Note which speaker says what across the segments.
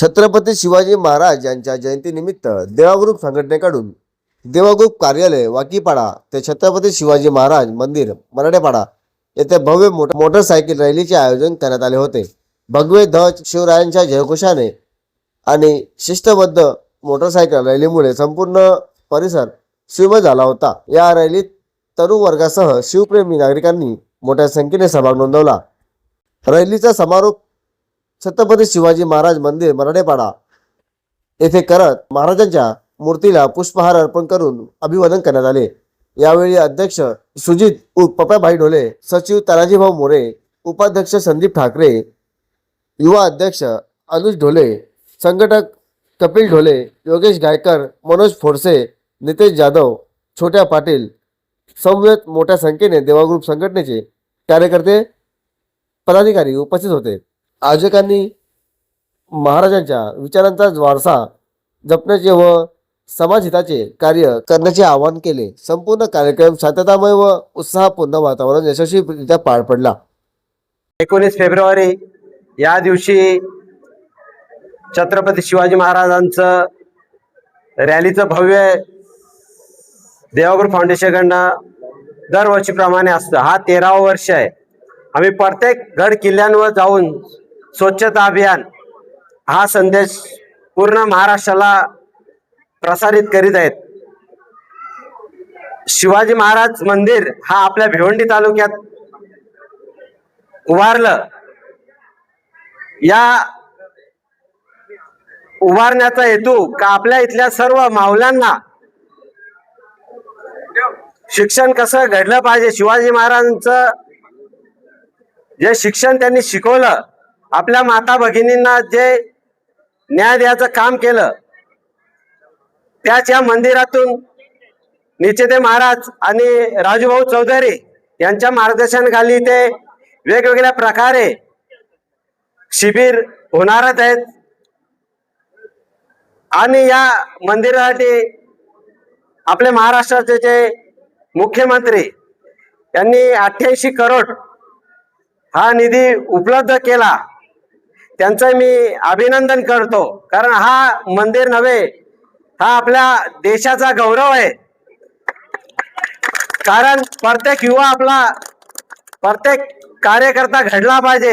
Speaker 1: छत्रपती शिवाजी महाराज यांच्या जयंतीनिमित्त देवा ग्रुप संघटनेकडून देवा ग्रुप कार्यालय वाकीपाडा ते छत्रपती शिवाजी महाराज मंदिर मराठेपाडा येथे भव्य मोटरसायकल रॅलीचे आयोजन करण्यात आले होते। भगवे ध्वज शिवरायांच्या जयघोषाने आणि शिस्तबद्ध मोटरसायकल रॅलीमुळे संपूर्ण परिसर शिवमय झाला होता। या रॅलीत तरुण वर्गासह शिवप्रेमी नागरिकांनी मोठ्या संख्येने सहभाग नोंदवला। रॅलीचा समारोप छत्रपती शिवाजी महाराज मंदिर मराठेपाडा येथे करत महाराजांच्या मूर्तीला पुष्पहार अर्पण करून अभिवादन करण्यात आले। यावेळी अध्यक्ष सुजित पप्याभाई ढोले, सचिव तानाजीभाऊ मोरे, उपाध्यक्ष संदीप ठाकरे, युवा अध्यक्ष अनुज ढोले, संघटक कपिल ढोले, योगेश गायकर, मनोज फोडसे, नितेश जाधव, छोट्या पाटील समवेत मोठ्या संख्येने देवा ग्रुप संघटनेचे कार्यकर्ते पदाधिकारी उपस्थित होते। आयोजकांनी महाराजांच्या विचारांचा वारसा जपण्याचे व समाजहिताचे कार्य करण्याचे आवाहन केले। संपूर्ण कार्यक्रम शांततामय व उत्साहपूर्ण वातावरण यशस्वीरित्या पार पडला।
Speaker 2: 19 फेब्रुवारी या दिवशी छत्रपती शिवाजी महाराजांचं रॅलीचं भव्य देवा ग्रुप फाउंडेशनकडनं दरवर्षीप्रमाणे असतं। हा 13वा वर्ष आहे। आम्ही प्रत्येक गड किल्ल्यांवर जाऊन स्वच्छता अभियान हा संदेश पूर्ण महाराष्ट्राला प्रसारित करीत आहेत। शिवाजी महाराज मंदिर हा आपल्या भिवंडी तालुक्यात उभारलं। या उभारण्याचा हेतू का आपल्या इथल्या सर्व माऊल्यांना शिक्षण कसं घडलं पाहिजे, शिवाजी महाराजांचं जे शिक्षण त्यांनी शिकवलं, आपल्या माता भगिनींना जे न्याय द्यायचं काम केलं, त्याच या मंदिरातून निश्चिते महाराज आणि राजूभाऊ चौधरी यांच्या मार्गदर्शनाखाली ते वेगवेगळ्या प्रकारे शिबिर होणारच आहेत। आणि या मंदिरासाठी आपले महाराष्ट्राचे जे मुख्यमंत्री यांनी 88 करोड हा निधी उपलब्ध केला, त्यांचं मी अभिनंदन करतो। कारण हा मंदिर नव्हे, हा आपल्या देशाचा गौरव आहे। कारण प्रत्येक युवा आपला प्रत्येक कार्यकर्ता घडला पाहिजे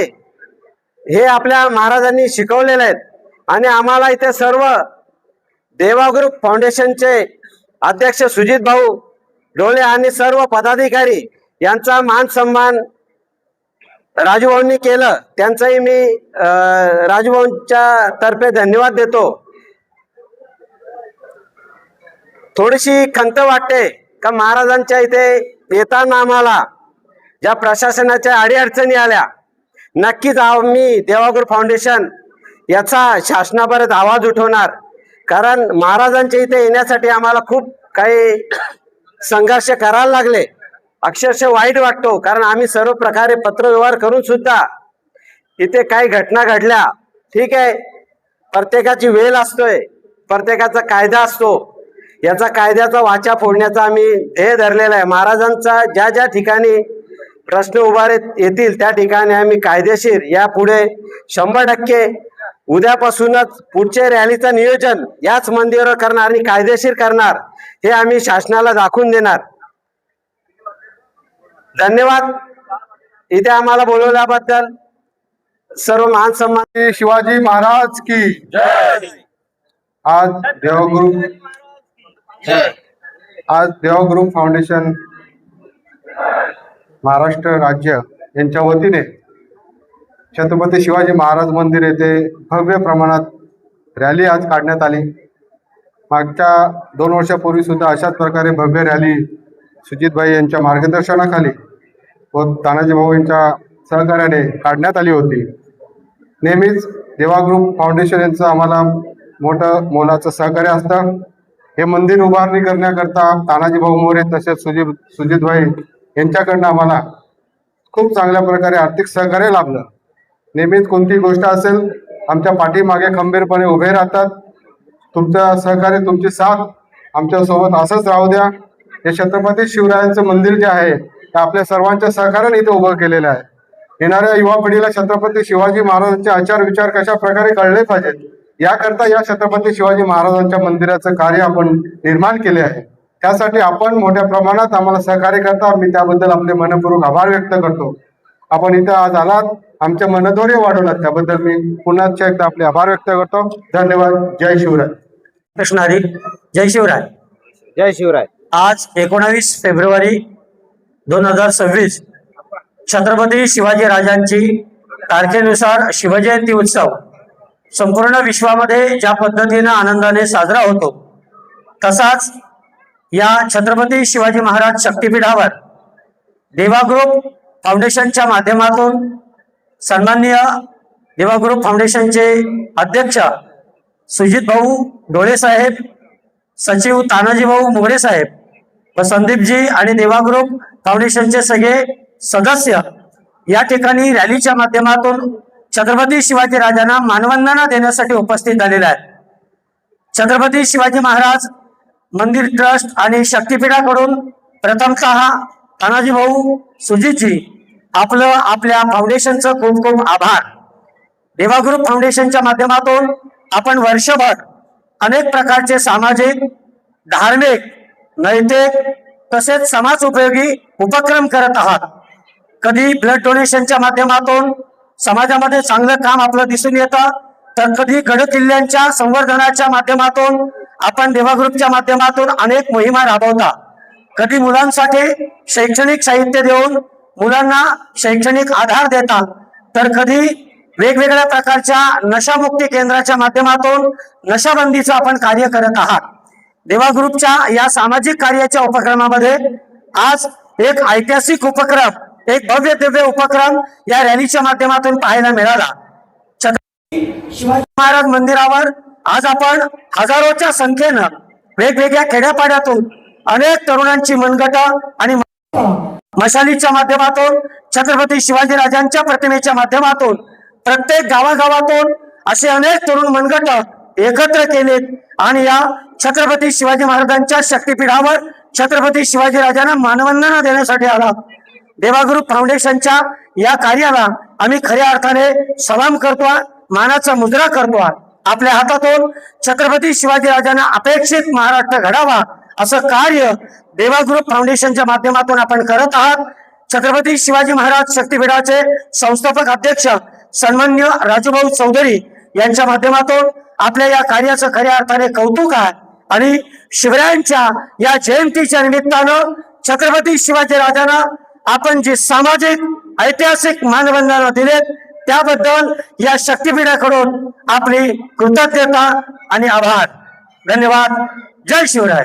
Speaker 2: हे आपल्या महाराजांनी शिकवलेले आहेत। आणि आम्हाला इथे सर्व देवा ग्रुप फाउंडेशनचे अध्यक्ष सुजित भाऊ ढोले आणि सर्व पदाधिकारी यांचा मान सन्मान राजूभाऊंनी केलं, त्यांचाही मी राजूभाऊंच्या तर्फे धन्यवाद देतो। थोडीशी खंत वाटते का महाराजांच्या इथे येताना आम्हाला ज्या प्रशासनाच्या अडीअडचणी आल्या, नक्कीच आम्ही देवा ग्रुप फाउंडेशन याचा शासनापर्यंत आवाज उठवणार। कारण महाराजांच्या इथे येण्यासाठी आम्हाला खूप काही संघर्ष करायला लागले, अक्षरशः वाईट वाटतो। कारण आम्ही सर्व प्रकारे पत्रव्यवहार करून सुद्धा इथे काही घटना घडल्या, ठीक आहे, प्रत्येकाची वेळ असतोय, प्रत्येकाचा कायदा असतो, याचा कायद्याचा वाचा फोडण्याचा आम्ही ध्येय धरलेला आहे। महाराजांचा ज्या ज्या ठिकाणी प्रश्न उभारे येतील त्या ठिकाणी आम्ही कायदेशीर यापुढे 100% उद्यापासूनच पुढचे रॅलीचं नियोजन याच मंदिरावर करणार आणि कायदेशीर करणार, हे आम्ही शासनाला दाखवून देणार। धन्यवाद इथे आम्हाला बोलवल्याबद्दल। सर्व मान सन्मान।
Speaker 3: शिवाजी महाराज की जय। आज देवा ग्रुप फाउंडेशन महाराष्ट्र राज्य यांच्या वतीने छत्रपती शिवाजी महाराज मंदिर येथे भव्य प्रमाणात रॅली आज काढण्यात आली। मागच्या 2 वर्षापूर्वी सुद्धा अशाच प्रकारे भव्य रॅली सुजितभाई यांच्या मार्गदर्शनाखाली व तानाजी भाऊ यांच्या सहकार्याने काढण्यात आली होती। नेहमीच देवा ग्रुप फाउंडेशन यांचं आम्हाला मोठं मोलाचं सहकार्य असतं। हे मंदिर उभारणी करण्याकरता तानाजी भाऊ मोरे तसेच सुजितभाई यांच्याकडनं आम्हाला खूप चांगल्या प्रकारे आर्थिक सहकार्य लाभलं। नेहमीच कोणती गोष्ट असेल आमच्या पाठीमागे खंबीरपणे उभे राहतात। तुमचं सहकार्य, तुमची साथ आमच्यासोबत असंच राहू द्या। हे छत्रपती शिवरायांचं मंदिर जे आहे ते आपल्या सर्वांच्या सहकार्याने इथे उभं केलेलं आहे। येणाऱ्या युवा पिढीला छत्रपती शिवाजी महाराजांचे आचार विचार कशा प्रकारे कळले पाहिजेत याकरता या छत्रपती शिवाजी महाराजांच्या मंदिराचं कार्य आपण निर्माण केले आहे. त्यासाठी आपण मोठ्या प्रमाणात आम्हाला सहकार्य करता, मी त्याबद्दल आपले मनपूर्वक आभार व्यक्त करतो. आपण इथं आज आलात, आमच्या मनधोर्य वाढवलात, त्याबद्दल मी पुन्हा एकदा आपले आभार व्यक्त करतो. धन्यवाद. जय शिवराय.
Speaker 2: कृष्णारी. जय शिवराय.
Speaker 1: जय शिवराय.
Speaker 2: आज 19 फेब्रुवारी 2026 छत्रपती शिवाजी राजांची तारखेनुसार शिवजयंती उत्सव संपूर्ण विश्वामध्ये ज्या पद्धतीनं आनंदाने साजरा होतो, तसाच या छत्रपती शिवाजी महाराज शक्तीपीठावर देवा ग्रुप फाउंडेशनच्या माध्यमातून सन्माननीय देवा ग्रुप फाउंडेशनचे अध्यक्ष सुजित भाऊ डोळे साहेब, सचिव तानाजी भाऊ मोरे साहेब व संदीपजी आणि देवा ग्रुप फाउंडेशनचे सगळे सदस्य या ठिकाणी रॅलीच्या माध्यमातून छत्रपती शिवाजी राजांना मानवंदना देण्यासाठी उपस्थित झालेले आहेत. छत्रपती शिवाजी महाराज मंदिर ट्रस्ट आणि शक्तीपीठाकडून प्रथमतः तानाजी भाऊ, सुजितजी आपल्या फाउंडेशनचं खूप खूप आभार. देवा ग्रुप फाउंडेशनच्या माध्यमातून आपण वर्षभर अनेक प्रकारचे सामाजिक, धार्मिक, नैतिक तसेच समाज उपयोगी उपक्रम करत आहात. कधी ब्लड डोनेशनच्या माध्यमातून समाजामध्ये चांगलं काम आपलं दिसून येतं, तर कधी गड किल्ल्यांच्या संवर्धनाच्या माध्यमातून आपण देवा ग्रुपच्या माध्यमातून अनेक मोहिमा राबवता. कधी मुलांसाठी शैक्षणिक साहित्य देऊन मुलांना शैक्षणिक आधार देता, तर कधी वेगवेगळ्या प्रकारच्या नशामुक्ती केंद्राच्या माध्यमातून नशाबंदीचं आपण कार्य करत आहात. देवा ग्रुपच्या या सामाजिक कार्याच्या उपक्रमामध्ये आज एक ऐतिहासिक उपक्रम, एक भव्य दिव्य उपक्रम या रॅलीच्या माध्यमातून पाहायला मिळाला. छत्रपती शिवाजी महाराज मंदिरावर आज आपण हजारोच्या संख्येनं वेगवेगळ्या खेड्यापाड्यातून अनेक तरुणांची मनगट आणि मशालीच्या माध्यमातून, छत्रपती शिवाजी राजांच्या प्रतिमेच्या माध्यमातून प्रत्येक गावागावातून असे अनेक तरुण मनगट एकत्र केलेत आणि या छत्रपती शिवाजी महाराजांच्या शक्तीपीठावर छत्रपती शिवाजी राजांना मानवंदना देण्यासाठी आला. देवा ग्रुप फाउंडेशनच्या या कार्याला आम्ही खऱ्या अर्थाने सलाम करतो, मानाचा मुद्रा करतो. आपल्या हातातून छत्रपती शिवाजी राजांना अपेक्षित महाराष्ट्र घडावा असं कार्य देवा ग्रुप फाउंडेशनच्या माध्यमातून आपण करत आहात. छत्रपती शिवाजी महाराज शक्तीपीठाचे संस्थापक अध्यक्ष सन्माननीय राजूभाऊ चौधरी यांच्या माध्यमातून आपल्या या कार्याचं खऱ्या अर्थाने कौतुक आहे आणि शिवरायांच्या या जयंतीच्या निमित्तानं छत्रपती शिवाजी राजांना आपण जे सामाजिक ऐतिहासिक मानवंदना दिलेत त्याबद्दल या शक्तीपीठाकडून आपली कृतज्ञता आणि आभार. धन्यवाद. जय शिवराय.